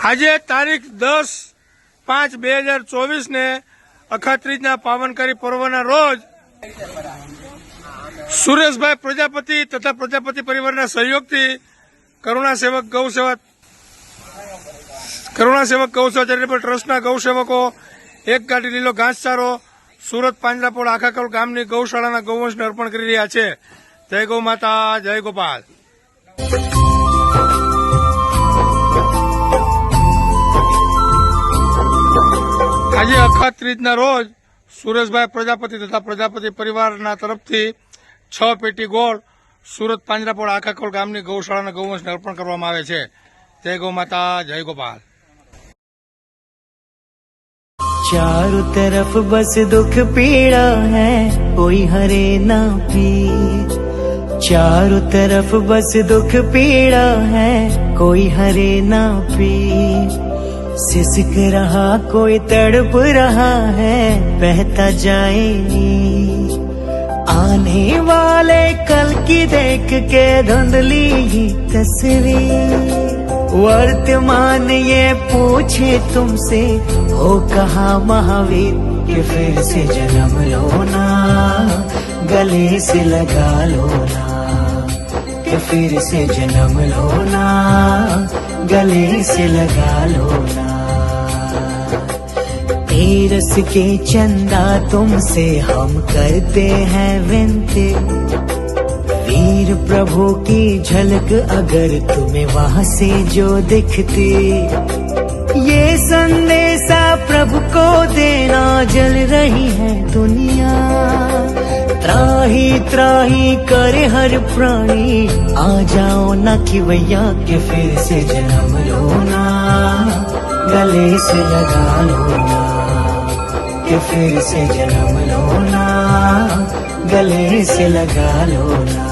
આજે તારીખ 10/5/2024 ને અખાત્રીજના પાવનકારી પર્વના રોજ સુરેશભાઈ પ્રજાપતિ તથા પ્રજાપતિ પરિવારના સહયોગથી કરુણા સેવક ગૌસેવા ચેરિટેબલ ટ્રસ્ટના ગૌસેવકો એક ગાડી લીલો ઘાસચારો સુરત પાંજરાપોળ આખાકલ ગામની ગૌશાળાના ગૌવંશને અર્પણ કરી રહ્યા છે। જય ગૌ માતા, જય ગોપાલ। આજે અખાત્રીજના રોજ સુરેશભાઈ પ્રજાપતિ તથા પ્રજાપતિ પરિવારના તરફથી 6 પેટી ગોળ સુરત પાંજરાપોળ આખાકોલ ગામની ગૌશાળાના ગૌવંશને અર્પણ કરવામાં આવે છે। જય ગૌ માતા, જય ગોપાલ। चारों तरफ बस दुख पीड़ा है, कोई हरे ना पीर। चारों तरफ बस दुख पीड़ा है, कोई हरे ना पीर। सिसक रहा कोई तड़प रहा है, बहता जाए आने वाले कल की देख के धुंधली तस्वीर। वर्तमान ये पूछे तुमसे हो कहा महावीर कि फिर से जन्म लो ना, गले से लगा लो ना, कि फिर से जन्म लो ना, गले से लगा लो ना। तेरस के चंदा तुमसे हम करते हैं विनती, वीर प्रभु की झलक अगर तुम्हें वहाँ से जो दिखती, ये संदेशा प्रभु को देना जल रही है दुनिया। त्राही त्राही करे हर प्राणी, आ जाओ ना कि भैया के फिर से जन्म लो ना, गले से लगा लो ना, कि फिर से जन्म लो ना, गले से लगा लो ना।